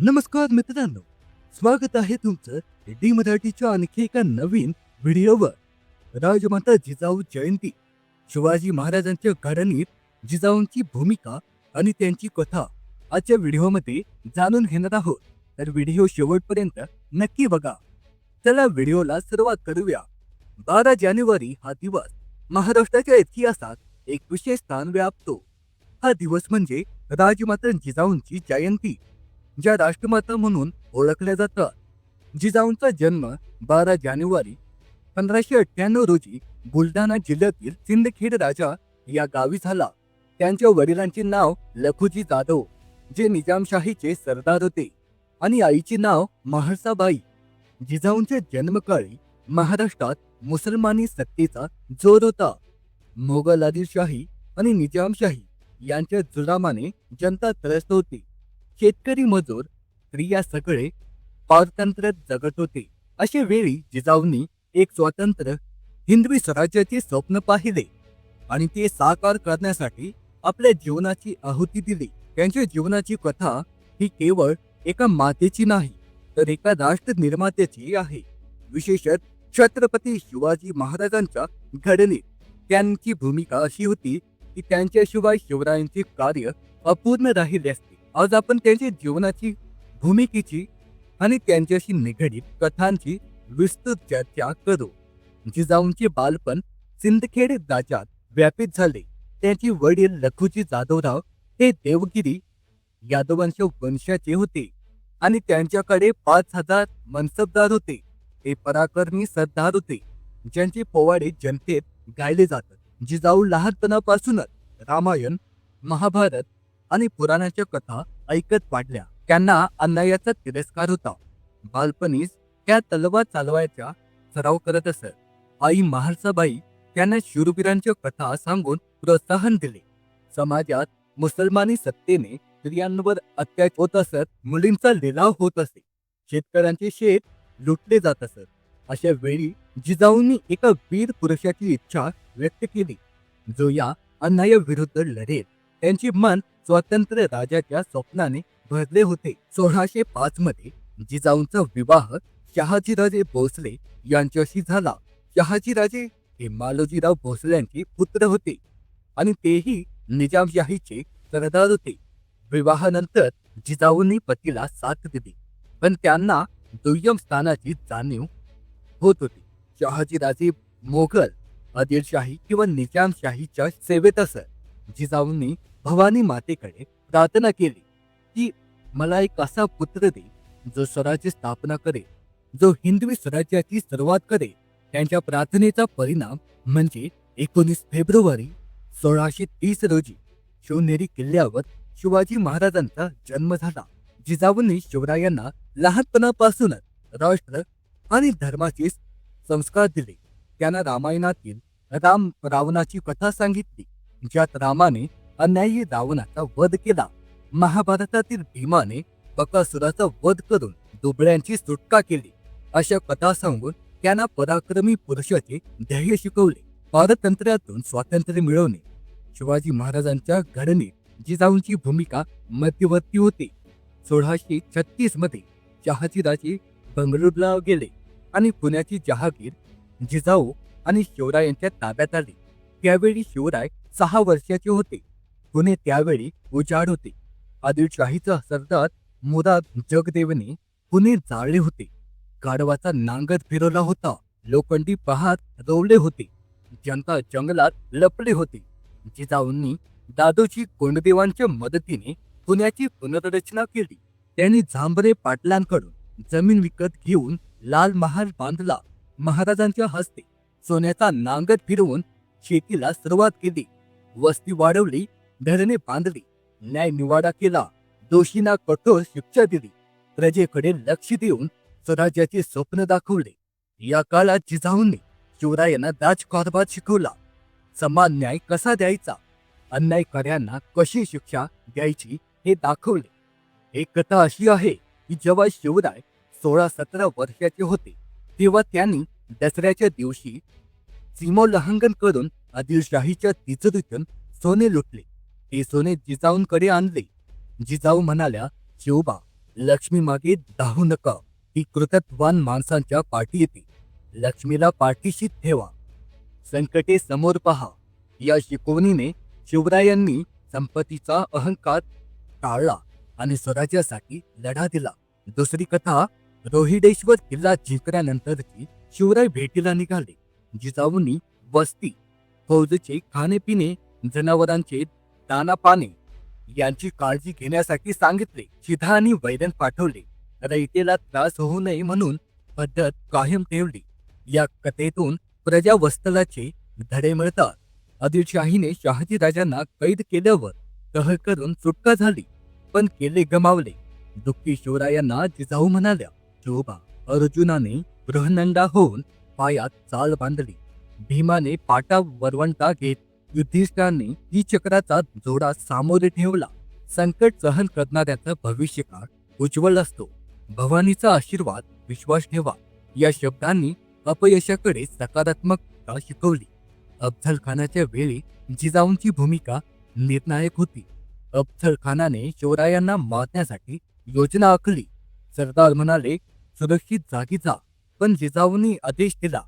नमस्कार मित्रांनो, स्वागत आहे तुमचं डी मराठीच्या आणखी एका नवीन व्हिडिओवर. राजमाता जिजाऊ जयंती, शिवाजी महाराजांच्या घडणीत जिजाऊंची भूमिका आणि त्यांची कथा आजच्या व्हिडिओमध्ये जाणून घेणार आहोत. तर व्हिडिओ शेवटपर्यंत नक्की बघा. चला व्हिडिओला सुरुवात करूया. 12 जानेवारी हा दिवस महाराष्ट्राच्या इतिहासात एक विशेष स्थान व्यापतो. हा दिवस म्हणजे राजमाता जिजाऊंची जयंती, ज्या राष्ट्रमाता म्हणून ओळखल्या जातात. जिजाऊंचा जन्म 12 जानेवारी 1598 रोजी बुलढाणा जिल्ह्यातील सिंदखेड राजा या गावी झाला. त्यांच्या वडिलांचे नाव लखुजी जाधव, जे निजामशाहीचे सरदार होते, आणि आईचे नाव महसाबाई. जिजाऊंच्या जन्मकाळी महाराष्ट्रात मुसलमानी सत्तेचा जोर होता. मोगल आदिलशाही आणि निजामशाही यांच्या जुलमाने जनता त्रस्त होती. शेतकरी, मजूर, स्त्रिया सगळे पारतंत्र्यात जगत होते. अशा वेळी जिजाऊंनी एक स्वतंत्र हिंदवी स्वराज्याचे स्वप्न पाहिले आणि ते साकार करण्यासाठी आपल्या जीवनाची आहुती दिली. त्यांच्या जीवनाची कथा ही केवळ एका मातेची नाही, तर एका राष्ट्र निर्मात्याची आहे. विशेषतः छत्रपती शिवाजी महाराजांच्या घडणीत त्यांची भूमिका अशी होती की त्यांच्याशिवाय शिवरायांचे कार्य अपूर्ण राहिले असते. आज आपण त्यांच्या जीवनाची, भूमिकेची आणि त्यांच्याशी निगडीत कथांची विस्तृत चर्चा करू. जिजाऊंचे बालपण सिंदखेड राज्यात व्यापित झाले. त्यांचे वडील लखुजी जाधवराव हे देवगिरी यादवांच्या वंशाचे होते आणि त्यांच्याकडे 5000 मनसबदार होते. ते पराक्रमी सरदार होते, ज्यांचे पोवाडे जनतेत गायले जातात. जिजाऊ लहानपणापासूनच रामायण, महाभारत आणि पुराणाच्या कथा ऐकत वाढल्या. त्यांना अन्यायाचा तिरस्कार होता. बालपणीच त्या तलवार चालवायचा सराव करत असत. आई महसाबाई त्यांना शूरवीरांच्या कथा सांगून प्रोत्साहन दिले. समाजात मुसलमानी सत्तेने स्त्रियांवर अत्याचार होत असत. मुलींचा लिलाव होत असे. शेतकऱ्यांचे शेत लुटले जात असत. अशा वेळी जिजाऊंनी एका वीर पुरुषाची इच्छा व्यक्त केली, जो या अन्यायाविरुद्ध लढेल. त्यांचे मन स्वतंत्र राजाच्या स्वप्नाने भरले होते. 1605 मध्ये जिजाऊंचा विवाह शहाजीराजे भोसले यांच्याशी झाला. शहाजीराजे हे मालोजीराव भोसल्यांचे पुत्र होते आणि तेही निजामशाहीचे सरदार होते. विवाहानंतर जिजाऊंनी पतीला साथ दिली, पण त्यांना दुय्यम स्थानाची जाणीव होत होती. शहाजीराजे मोगल, आदिलशाही किंवा निजामशाहीच्या सेवेत असत. जिजाऊंनी भवानी मातेकडे प्रार्थना केली की मला एक असा पुत्र दे, जो स्वराज्य स्थापना करेल, जो हिंदवी स्वराज्याची सुरुवात करेल. त्यांच्या प्रार्थनेचा परिणाम म्हणजे 19 फेब्रुवारी 1630 रोजी शिवनेरी किल्ल्यावर शिवाजी महाराजांचा जन्म झाला. जिजाऊंनी शिवरायांना लहानपणापासूनच राष्ट्र आणि धर्माचे संस्कार दिले. त्यांना रामायणातील राम रावणाची कथा सांगितली, ज्यात रामाने अन्यायी रावणाचा वध केला. महाभारतातील भीमाने बकासुराचा वध करून दुबळ्यांची सुटका केली. अशा कथा सांगून त्यांना पराक्रमी पुरुषाचे ध्येय शिकवले. पारतंत्र्यातून स्वातंत्र्य मिळवणे. शिवाजी महाराजांच्या घडणीत जिजाऊंची भूमिका मध्यवर्ती होती. 1636 मध्ये शहाजीराजे बंगळुरूला गेले आणि पुण्याची जहागीर जिजाऊ आणि शिवरायांच्या ताब्यात आली. त्यावेळी शिवराय 6 वर्षाचे होते. पुणे त्यावेळी उजाड होते. आदिलशाहीचा सरदार मुराद जगदेवने पुणे जाळले होते. गाढवाचा नांगर फिरवला होता. लोखंडी पहार रोवले होते. जनता जंगलात लपले होते. जिजाऊंनी दादोजी कोंडदेवांच्या मदतीने पुण्याची पुनर्रचना केली. त्यांनी झांबरे पाटलांकडून जमीन विकत घेऊन लाल महाल बांधला. महाराजांच्या हस्ते सोन्याचा नांगर फिरवून शेतीला सुरुवात केली. वस्ती वाढवली, धरणे बांधली, न्याय निवाडा केला, दोषींना कठोर शिक्षा दिली, प्रजेकडे लक्ष देऊन स्वराज्याचे स्वप्न दाखवले. या काळात जिजाऊंनी शिवरायांना राजकारभार शिकवला. समान न्याय कसा द्यायचा, अन्यायकार्यांना कशी शिक्षा द्यायची हे दाखवले. एक कथा अशी आहे की जेव्हा शिवराय 16-17 वर्षाचे होते, तेव्हा त्यांनी दसऱ्याच्या दिवशी सीमोल्लंघन करून आदिलशाहीच्या तिजोरीतून सोने लुटले. ते सोने जिजाऊंकडे आणले. जिजाऊ म्हणाल्या, शिवबा, लक्ष्मी मागे धावू नका, ही कृतज्ञवान माणसांच्या पाठी येते. लक्ष्मीला पाठीशी ठेवा, संकटे समोर पहा. या शिकवणीने शिवरायांनी संपत्तीचा अहंकार टाळला आणि स्वराज्यासाठी लढा दिला. दुसरी कथा, रोहिडेश्वर किल्ला जिंकल्यानंतरची शिवराय भेटीला निघाले. जिजाऊंनी वस्ती, फौजेचे खाणेपिणे, जनावरांचे दाना पाणी यांची काळजी घेण्यासाठी सांगितले. चिधा आणि वैरण पाठवले. रयतेला त्रास होऊ नये म्हणून पद्धत कायम ठेवली. या कथेतून प्रजा वत्सलाचे धडे मिळतात. आदिलशाहीने शहाजीराजांना कैद केल्यावर तह करून सुटका झाली, पण केले गमावले. दुःखी शिवरायांना जिजाऊ म्हणाल्या, शोभा. अर्जुनाने बृहनंदा होऊन पायात चाल बांधली. भीमाने पाटा वरवंटा घेत युधिष्ठिराने ही चक्राचा जोडा सामोरे ठेवला. संकट सहन करणाऱ्याचा भविष्यकाळ उज्ज्वल असतो. भवानीचा आशीर्वाद, विश्वास ठेवा. या शब्दांनी अपयशाकडे सकारात्मकता शिकवली. अफझल खानाच्या वेळी जिजाऊंची भूमिका निर्णायक होती. अफझल खानाने शिवरायांना मारण्यासाठी योजना आखली. सरदार म्हणाले, सुरक्षित जागी जा, पण जिजाऊंनी आदेश दिला,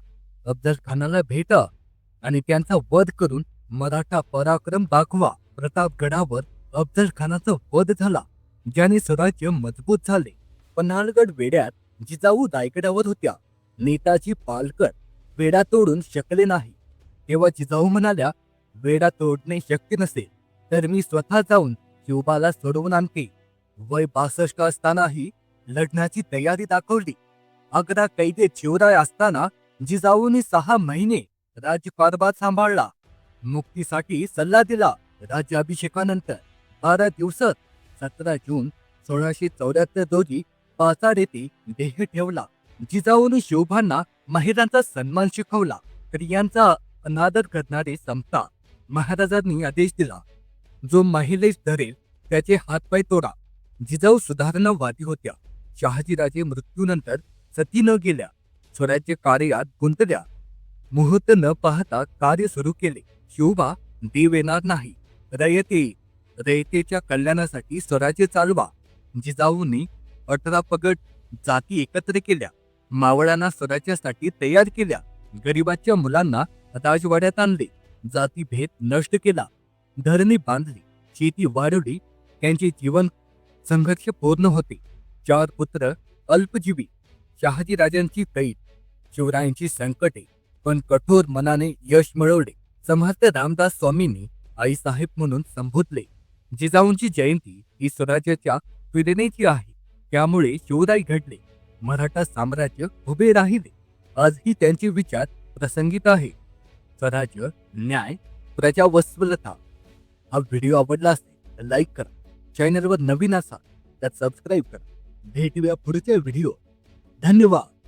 अफझल खानाला भेटा आणि त्यांचा वध करून मराठा पराक्रम दाखवा. प्रतापगडावर अफझल खानाचा वध झाला, ज्याने स्वराज्य मजबूत झाले. पन्हाळगड वेढ्यात जिजाऊ रायगडावर होत्या. नेताजी पालकर वेढा तोडून शकले नाही. तेव्हा जिजाऊ म्हणाल्या, वेढा तोडणे शक्य नसेल तर मी स्वतः जाऊन शिवबाला सोडवून आणते. वय 62 असतानाही लढण्याची तयारी दाखवली. आग्रा कैदेत शिवराय असताना जिजाऊंनी 6 महिने राज्यकारभार सांभाळला. मुक्तीसाठी सल्ला दिला. राज्याभिषेकानंतर 12 दिवसात 17 जून 1674 रोजी पाचाड येथे देह ठेवला. जिजाऊंनी शिवबांना महिलांचा सन्मान शिकवला. स्त्रियांचा अनादर करणारे समता. महाराजांनी आदेश दिला, जो महिलेस धरेल त्याचे हातपाय तोडा. जिजाऊ सुधारणावादी होत्या. शहाजीराजे मृत्यूनंतर सती न गेल्या. स्वराज्य कार्यात गुंतल्या. मुहूर्त न पाहता कार्य सुरू केले. शिवबा देव येणार नाही, रयतेच्या कल्याणासाठी स्वराज्य चालवा. जिजाऊंनी 18 पगड जाती एकत्र केल्या. मावळ्यांना स्वराज्यासाठी तयार केल्या. गरिबाच्या मुलांना राजवाड्यात आणले. जातीभेद नष्ट केला. धरणी बांधली. शेती वाढवली. त्यांचे जीवन संघर्ष पूर्ण होते. 4 पुत्र अल्पजीवी. शहाजीराजांची कैद, शिवरायांची संकटे, पण कठोर मनाने यश मिळवले. समर्थ रामदास स्वामींनी आईसाहेब म्हणून संबोधले. जिजाऊंची जयंती ही स्वराज्याच्या प्रेरणेची आहे. त्यामुळे शिवराय घडले. मराठा साम्राज्य उभे राहिले. आजही त्यांचे विचार प्रसंगित आहे. स्वराज्य, न्याय, प्रजा वत्सलता. हा व्हिडिओ आवडला असेल तर लाईक करा. चॅनलवर नवीन असाल तर सबस्क्राईब करा. भेटूया पुढच्या व्हिडिओ. धन्यवाद.